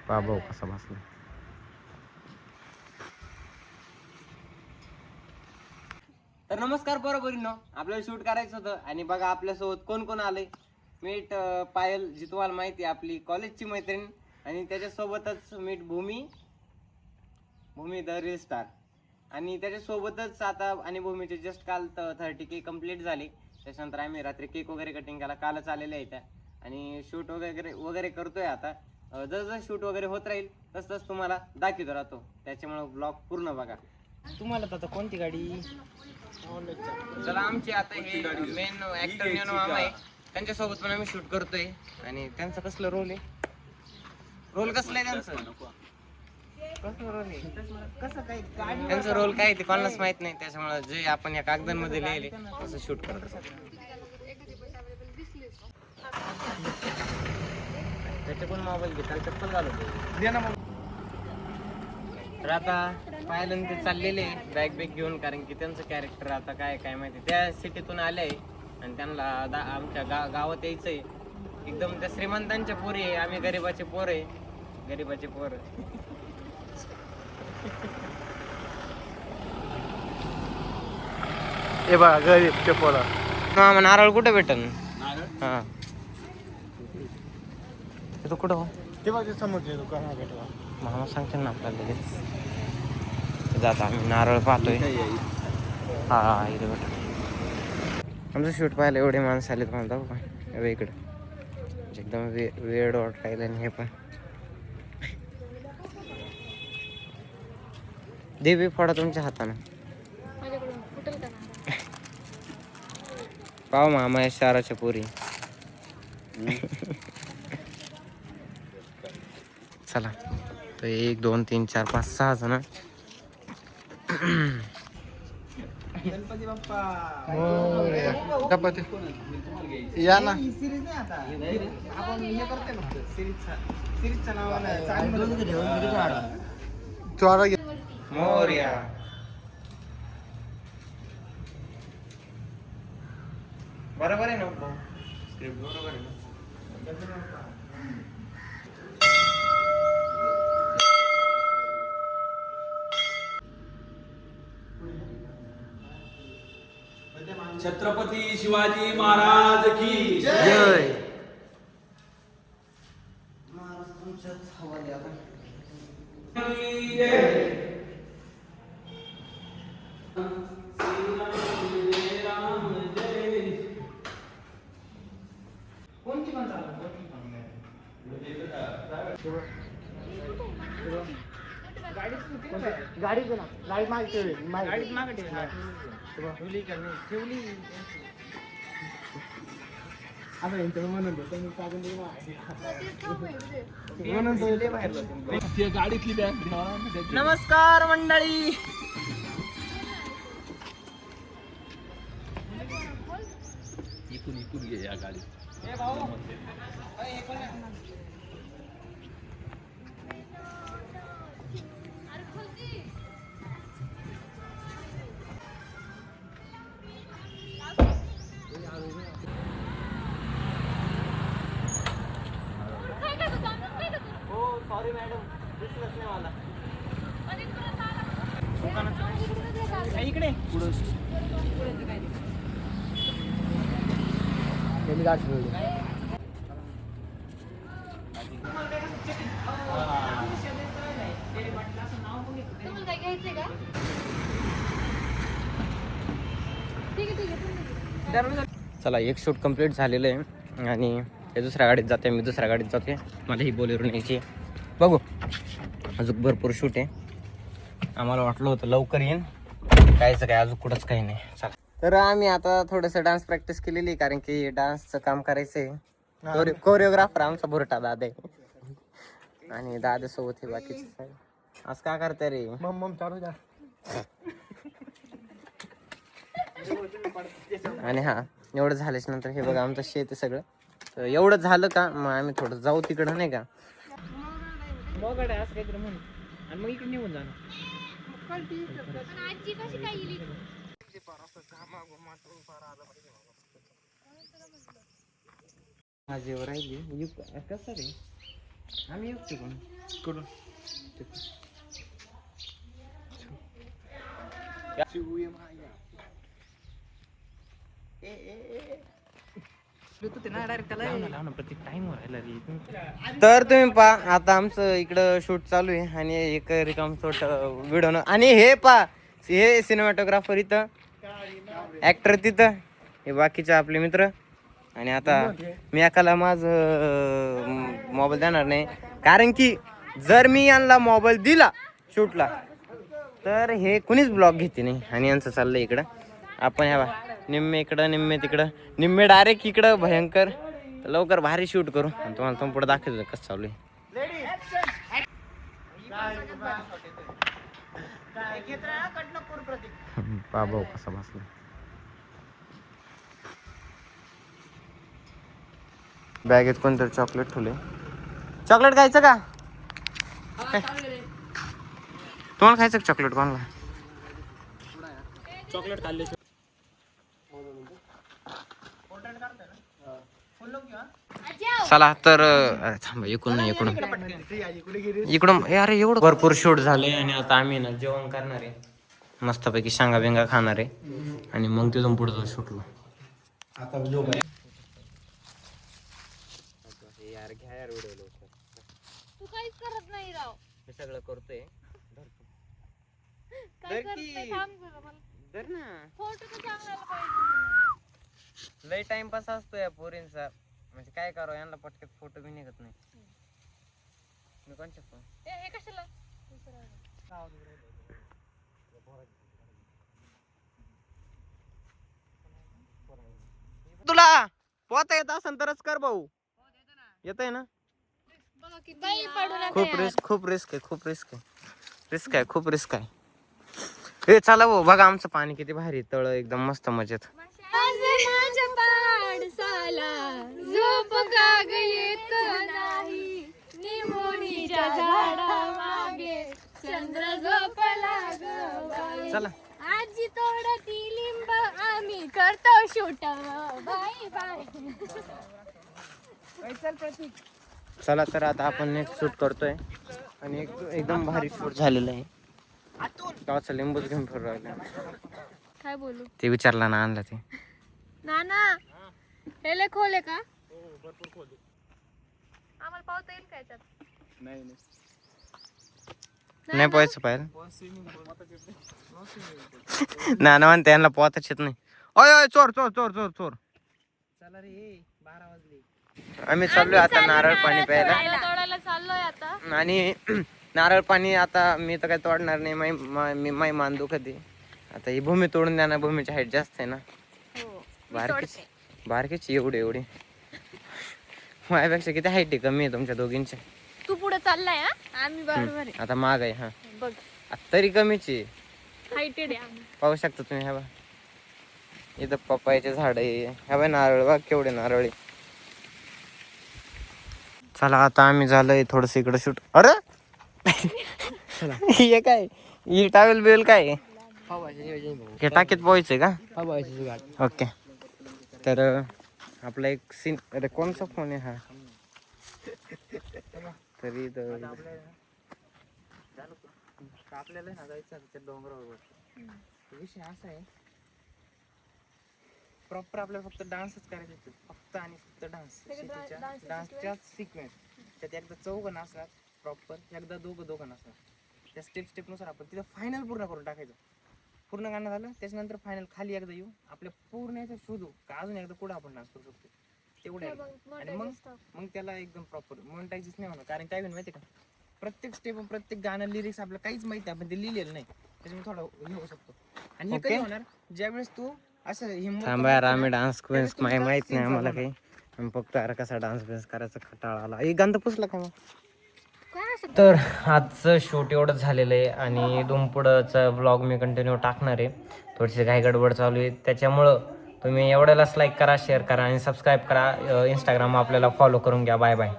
भाऊ कसा बसला. तर नमस्कार बरोबरीनो, आपल्याला शूट करायचं होतं आणि बघा आपल्यासोबत कोण कोण आलंय. मीट पायल, जी तुम्हाला माहिती आहे आपली कॉलेजची मैत्रीण, आणि त्याच्यासोबतच meet Bhumi the reel star, आणि त्याच्यासोबतच आता आणि भूमीचे जस्ट काल 30K कंप्लीट झाली. त्याच्यानंतर आम्ही रात्री केक वगैरे कटिंग केला, कालच आलेले आहे त्या, आणि शूट वगैरे करतोय आता. जसं शूट वगैरे होत राहील तसंच तुम्हाला दाखवतो राहतो, त्याच्यामुळे ब्लॉग पूर्ण बघा. तुम्हाला आता कोणती गाडी? चला, आमची आता हे मेन ऍक्टर नेनो मामा आहे, त्यांच्यासोबत पण आम्ही शूट करतोय. आणि त्यांचा कसला रोल आहे? रोल कसला आहे त्यांचा? त्यांचा रोल काय ते कोणालाच माहित नाही, त्याच्यामुळे जे आपण या कागदांमध्ये लिहिले तसं शूट करत असतो. त्याच्या पण मोबाईल घे, त्याला चप्पल घालून तर आता पाहिलं ते चाललेले बॅग घेऊन, कारण की त्यांचं कॅरेक्टर आता काय माहिती, त्या सिटीतून आले आणि त्यांना आमच्या गावात यायचंय. एकदम त्या श्रीमंतांच्या पोरी आहे, आम्ही गरीबाचे पोर आहे, गरीबाचे पोर. हे बघा गरीबचे पोरं. हा, नारळ कुठे भेटन? हा, तो कुठं? ते बघ समोरचे दुकान भेटवा. मामा सांगते ना आपल्याला लगेच. जाता आम्ही नारळ पाहतोय. हा, इथे भेट. आमचं शूट पाहायला एवढे माणसं आले तुम्हाला दाखवू का? इकडं एकदम वेळ वाटायला. आणि हे पण देवी फोडा तुमच्या हातानं. पाव मामा या शहराच्या पोरी. चला, तर 1 2 3 4 5 6 जण. गणपती बाप्पा गणपती या ना. सिरीज नाही आता आपण हे करते ना, सिरीजच्या नावानं चोरा मोरया. बरोबर आहे ना भाऊ? स्क्रिप्ट बरोबर आहे ना? छत्रपती शिवाजी महाराज की जय. कोणती पण चालू गाडीच ना, गाडी मागे गाडीत मागे ठेवली का नाही ठेवली. आता म्हणून गाडीतली बॅग. नमस्कार मंडळी. इकून घे या गाडीत. हो, सॉरी मॅडम, दिसलंच नाही मला. इकडे चला, एक शूट कंप्लीट झालेलं आहे आणि हे दुसऱ्या गाडीत जाते, मी दुसऱ्या गाडीत जाते. मला ही बोलेरो न्यायची. बघू, अजून भरपूर शूट आहे. आम्हाला वाटलं होतं लवकर येईन, कायचं काय अजून कुठंच काही नाही. चला, तर आम्ही आता थोडंसं डान्स प्रॅक्टिस केलेली, कारण की डान्सचं काम करायचंय. कोरिओग्राफर आमचा भुरटा दादा आहे, आणि दादासोबत हे बाकीचे. आज काय करते रे? मम चालू द्या. आणि हा, एवढं झाल्याच्या नंतर हे बघा आमचं शेत आहे सगळं. तर एवढं झालं का मग आम्ही थोडं जाऊ तिकडं, नाही का? मग असं काहीतरी म्हणून, आणि मग इकडे निघून जाणार. माझी राहिली कसं रे? आम्ही येऊ तिकडून. कुठून प्रत्येक टाइम राहिला रे. तर तुम्ही पहा आता आमचं इकडं शूट चालू आहे आणि एक रिकाम शूट व्हिडिओ आणि हे पहा हे सिनेमॅटोग्राफर इथं, ऍक्टर तिथं, हे बाकीचे आपले मित्र. आणि आता मी एकाला माझं मोबाईल देणार नाही, कारण की जर मी यांना मोबाईल दिला शूटला तर हे कुणीच ब्लॉग घेते नाही. आणि यांचं चाललंय इकडं, आपण ह्या निम्मे इकडं निम्मे तिकडं निम्मे डायरेक्ट इकडं भयंकर. तर लवकर भारी शूट करू आणि तुम्हाला तो पुढे दाखवतो कसं चालू आहे. बाबा कसा बसला. बॅगेत कोणतरी चॉकलेट ठेवले. चॉकलेट खायचं का? तुम्हाला खायचं चॉकलेट? कोणाला चॉकलेट खाल्ले. चला तर अरे थांबा, इकडून नाही इकडून अरे एवढं भरपूर शूट झाले आणि आता आम्ही ना जेवण करणार आहे, मस्तपैकी शेंगा बिंगा खाणार आहे आणि मग तिथून पुढे जाऊ शूटला. यार घ्या यार व्हिडिओ लवकर. तू काहीच करत नाही राव. मी सगळं करतोय. काय करत नाही, थांब जरा मला. धर ना. फोटो तर चांगला पाहिजे. लय टाइमपास असतो या पोरींचा, म्हणजे काय करावं यांना पटकन फोटो बी निघत नाही. मी कोणच्या फोन हे कशाला? तुला पोहता येत असेल तरच कर भाऊ. येतंय ना? बघा किती बाई पडू नका खूप यार. रिस्क, खूप रिस्क आहे, खूप रिस्क आहे, रिस्क आहे, खूप रिस्क आहे. हे चला भाऊ, बघा आमचं पाणी किती भारी, तळ एकदम मस्त मजेत. आज माझ्या पाडसाला झोप का ग येत नाही, निमोनीच्या झाडामागे चंद्र झोपला ग बाई. चला आजी तोडती लिंब आम्ही करतो शूट. Bye bye. चला तर आता आपण नेक्स्ट शूट करतोय आणि एकदम भारी शूट झालेलं आहे. गावाचा लिंबूच घेऊन फिरू राहिला. काय बोलू? ते विचारला ना, आणला ते. नाना हे लय खोल आहे का? आम्हाला पावता येईल का याच्यात? नाही पोहायचं पाहिजे ना ना म्हणते यांना पोहताच येत नाही. ओय ओय चोर चोर चोर चोर चोर. चला रे, 12 वाजले. आम्ही चाललोय आता नारळ पाणी प्यायला. तोडायला चाललोय आता. आणि नारळ पाणी आता मी तर काही तोडणार नाही, माई मान दुखते. आता ही भूमी तोडून द्या ना, भूमीची हाईट जास्त आहे ना. हो. बारकीची बारकीची एवढी एवढी माझ्यापेक्षा किती हाईट आहे कमी आहे तुमच्या दोघींच्या. तू पुढे चाललाय हा? आम्ही बरोबर आहे. आता माग आहे हा, बघ तरी कमीच आहे. हायटेड आहे आम्ही. पाहू शकता तुम्ही. ह्या बा इथं पप्पायचे झाड आहे, ह्या बा नारळ बघ केवढे नारळ आहे. चला आता आम्ही झालंय थोडस इकडं शूट. अरे हे काय, ही टावेल बिवेल काय हे टाकीत पोहायचंय का? ओके. तर आपला एक सीन, अरे कोणचा फोन आहे हा? तरी आपल्याला ना जायचं डोंगरावर. विषय असा आहे, प्रॉपर आपल्याला फक्त डान्सच करायचे होते, फक्त आणि फक्त डान्स. डान्सच्याच सिक्वेन्स त्यात एकदा 4 नसतात प्रॉपर, एकदा दोघं नसतात. त्या स्टेपनुसार आपण तिथं फायनल पूर्ण करून टाकायचं. पूर्ण गाणं झालं त्याच्यानंतर फायनल खाली एकदा येऊ, आपल्या पूर्ण याच्यात शोधू का अजून एकदा कुठं आपण डान्स करू शकतो तेवढे. आणि मग त्याला एकदम प्रॉपर मोनेटायझेस नाही होणार. कारण काय होईल माहिती का, प्रत्येक स्टेप प्रत्येक गाणं लिरिक्स आपल्याला काहीच माहिती आहे, आपण ते लिहिलेलं नाही, त्याच्यामुळे थोडं हे होऊ शकतो. आणि हे कधी होणार, ज्यावेळेस तू असं हिंमत. थांबा यार, आम्ही डान्स क्वीन्स माहित नाही आम्हाला काही. आम्ही फक्त यार कसा डान्स बिन्स करायचा खटाळा आला. एक गंध पुसला का मग? तर आजचं शूट एवढंच झालेलं आहे आणि इथून पुढंचा ब्लॉग मी कंटिन्यू टाकणार आहे. थोडीशी घाई गडबड चालू आहे, त्याच्यामुळं तुम्ही एवढ्यालाच लाईक करा, शेअर करा आणि सबस्क्राईब करा. इंस्टाग्राम आपल्याला फॉलो करून घ्या. Bye bye.